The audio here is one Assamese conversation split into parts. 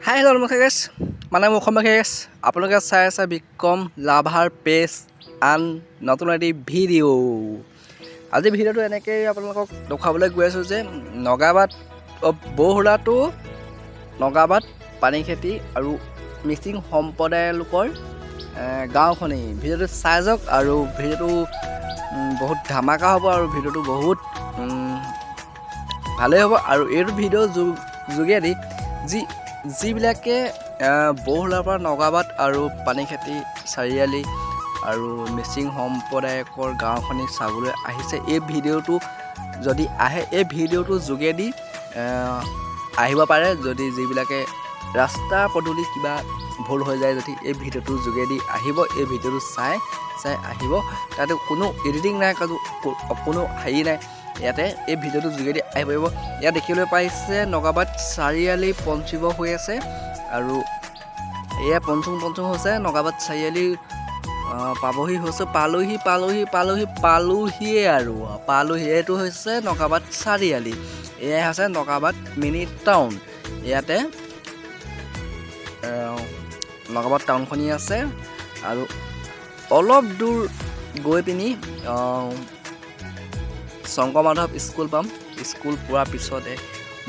হাই হেল্ল' নমস্কাৰ গাইছ মানে মোৰ অসম গাইছ আপোনালোকে চাই আছে বিক্ৰম লাভাৰ পেজ আন নতুন এটি ভিডিঅ' আজি ভিডিঅ'টো এনেকৈ আপোনালোকক দেখুৱাবলৈ গৈ আছোঁ যে নগাবাদ বৰহুলা নগাবাদ পানী খেতি আৰু মিচিং সম্প্ৰদায়ৰ লোকৰ গাঁওখনেই ভিডিঅ'টো চাই যাওক আৰু ভিডিঅ'টো বহুত ধামাকা হ'ব আৰু ভিডিঅ'টো বহুত ভালেই হ'ব আৰু এইটো ভিডিঅ'ৰ যোগেদি যিবিলাকে বৰহুলাৰ পৰা নগাবাদ আৰু পানী খেতি চাৰিআলি আৰু মিচিং সম্প্ৰদায়কৰ গাঁওখনি চাবলৈ আহিছে এই ভিডিঅ'টো যদি আহে এই ভিডিঅ'টোৰ যোগেদি আহিব পাৰে যদি যিবিলাকে ৰাস্তা পদূলি কিবা ভুল হৈ যায় যদি এই ভিডিঅ'টোৰ যোগেদি আহিব এই ভিডিঅ'টো চাই আহিব তাতে কোনো এডিটিং নাই কোনো হেৰি নাই ইয়াতে এই ভিডিঅ'টোৰ যোগেদি আহি পাৰিব ইয়াত দেখিবলৈ পাইছে নগাবাদ চাৰিআলি পঞ্চিব হৈ আছে আৰু এয়া পঞ্চুং হৈছে নগাবাদ চাৰিআলি পাবহি হৈছে পালোহিয়ে আৰু এইটো হৈছে নগাবাদ চাৰিআলি এয়াই হৈছে নগাবাদ মিনি টাউন ইয়াতে নগাবাদ টাউনখনি আছে আৰু অলপ দূৰ গৈ পিনি শংকৰ মাধৱ স্কুল পাম স্কুল পোৱাৰ পিছতে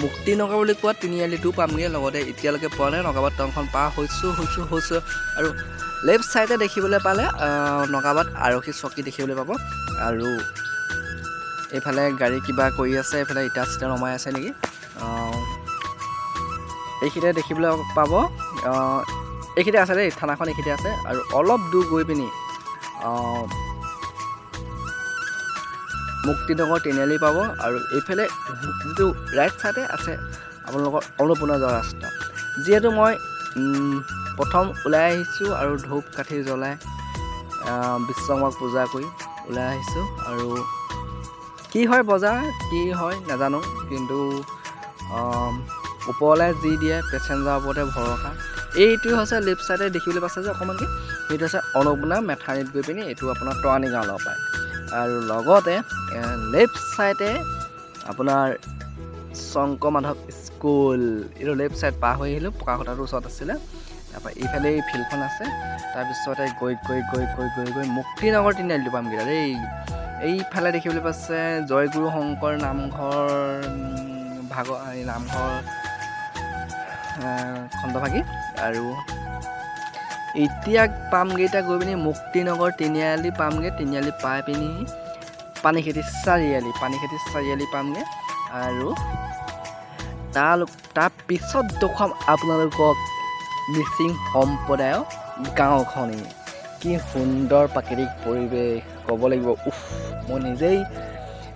মুক্তিনগৰ বুলি কোৱা তিনিআলিটো পামগৈ লগতে এতিয়ালৈকে পোৱা নাই নগাবাদ টাউনখন পাৰ হৈছোঁ আৰু লেফ্ট ছাইডে দেখিবলৈ পালে নগাবাদ আৰক্ষী চকী দেখিবলৈ পাব আৰু এইফালে গাড়ী কিবা কৰি আছে এইফালে ইটা চিটা নমাই আছে নেকি এইখিনিতে দেখিবলৈ পাব এইখিনিতে আছে দেই থানাখন এইখিনিতে আছে আৰু অলপ দূৰ গৈ পিনি মুক্তিনগৰ তিনিআলি পাব আৰু এইফালে যিটো ৰাইট ছাইডে আছে আপোনালোকৰ অন্নপূৰ্ণা যোৱা ৰাস্তা যিহেতু মই প্ৰথম ওলাই আহিছোঁ আৰু ধূপ কাঠি জ্বলাই বিশ্বকৰ্মাক পূজা কৰি ওলাই আহিছোঁ আৰু কি হয় বজাৰ কি হয় নাজানো কিন্তু ওপৰলৈ যি দিয়ে পেচেঞ্জাৰৰ ওপৰতে ভৰসা এইটো হৈছে লেফ্ট ছাইডে দেখিবলৈ পাইছে যে অকণমানকৈ সেইটো হৈছে অন্নপূৰ্ণা মেথানিত গৈ পিনি এইটো আপোনাৰ টৰানি গাঁও ল'ব পাৰে আৰু লগতে লেফ্ট ছাইডে আপোনাৰ শংকৰ মাধৱ স্কুল এইটো লেফ্ট ছাইড পাৰ হৈ আহিলোঁ পকা খুঁটাটোৰ ওচৰত আছিলে তাৰপৰা এইফালে এই ফিল্ডখন আছে তাৰপিছতে গৈ মুক্তিনগৰ তিনিআলিটো পামগৈ দেই এইফালে দেখিবলৈ পাইছে জয়গুৰু শংকৰ নামঘৰ নামঘৰ খণ্ডভাগী আৰু এতিয়া পামগৈ এতিয়া গৈ পিনি মুক্তিনগৰ তিনিআলি পামগৈ তিনিআলি পাই পিনি পানী খেতি চাৰিআলি পামগৈ আৰু তাৰ পিছত দেখুৱাম আপোনালোকক মিচিং সম্প্ৰদায়ৰ গাঁওখনি কি সুন্দৰ প্ৰাকৃতিক পৰিৱেশ ক'ব লাগিব মই নিজেই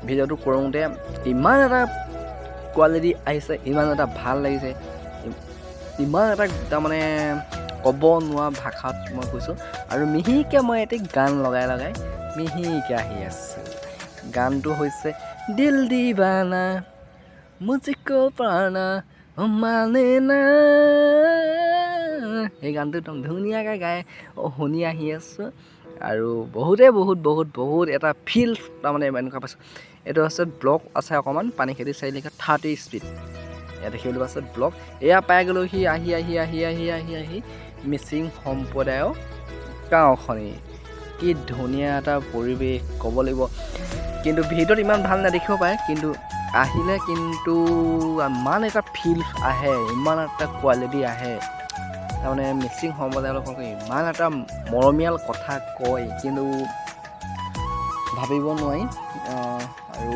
ভিডিঅ'টো কৰোঁতে ইমান এটা কোৱালিটি আহিছে ইমান এটা ভাল লাগিছে ইমান এটা তাৰমানে ক'ব নোৱাৰা ভাষাত মই কৈছোঁ আৰু মিহিকৈ মই এটি গান লগাই মিহিকৈ আহি আছোঁ গানটো হৈছে দিল দিৱানা মুঝকো পানা মানে না এই গানটো একদম ধুনীয়াকৈ গাই শুনি আহি আছোঁ আৰু বহুত এটা ফিল তাৰমানে এনেকুৱা পাইছোঁ এইটো হৈছে ব্লক আছে অকণমান পানী খেতি চাৰিআলি 30 স্পীড ইয়াত দেখিবলৈ পাইছে ব্লক এয়া পাই গ'লোঁ সি আহি মিচিং সম্প্ৰদায়ৰ গাঁওখনি কি ধুনীয়া এটা পৰিৱেশ ক'ব লাগিব কিন্তু ভিডিঅ'ত ইমান ভাল নেদেখিব পাৰে কিন্তু আহিলে কিন্তু ইমান এটা ফিল আহে ইমান এটা কোৱালিটি আহে তাৰমানে মিচিং সম্প্ৰদায়ৰ লোকসকলে ইমান এটা মৰমীয়াল কথা কয় কিন্তু ভাবিব নোৱাৰি আৰু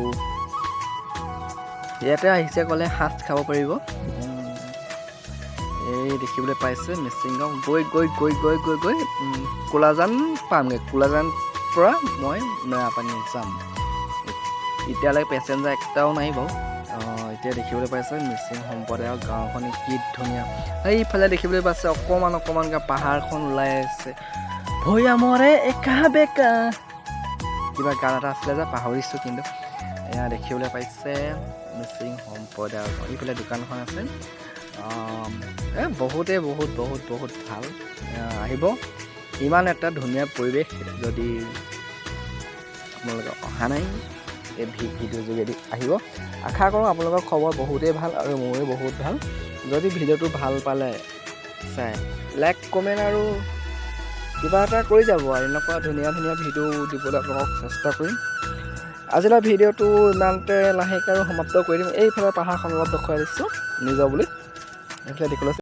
ইয়াতে আহিছে ক'লে সাজ খাব পাৰিব এই দেখিবলৈ পাইছে মিচিং গাঁও গৈ কোলাজান পামগৈ কোলাজান পৰা মই মেৰাপানী যাম এতিয়ালৈকে পেচেঞ্জাৰ একটাও নাই বাৰু এতিয়া দেখিবলৈ পাইছে মিচিং সম্প্ৰদায়ৰ গাঁওখনি কি ধুনীয়া এইফালে দেখিবলৈ পাইছে অকণমানকৈ পাহাৰখন ওলাই আছে ভৈয়ামৰে একা বেকা কিবা গান এটা আছিলে যে পাহৰিছোঁ কিন্তু এয়া দেখিবলৈ পাইছে মিচিং সম্প্ৰদায়ৰ এইফালে দোকানখন আছে বহুতে বহুত ভাল আহিব ইমান এটা ধুনীয়া পৰিৱেশ যদি আপোনালোকে অহা নাই এই ভিডিঅ'ৰ যোগেদি আহিব আশা কৰোঁ আপোনালোকৰ খবৰ বহুতেই ভাল আৰু মোৰো বহুত ভাল যদি ভিডিঅ'টো ভাল পালে চাই লাইক কমেণ্ট আৰু কিবা এটা কৰি যাব আৰু এনেকুৱা ধুনীয়া ধুনীয়া ভিডিঅ' দিবলৈ আপোনালোকক চেষ্টা কৰিম। আজিলৈ ভিডিঅ'টো ইমানতে লাহেকৈ আৰু সমাপ্ত কৰি দিম। এইফালে পাহাৰখন অলপ দেখুৱাই দিছোঁ নিজৰ বুলি এইফালে দেখিবলৈ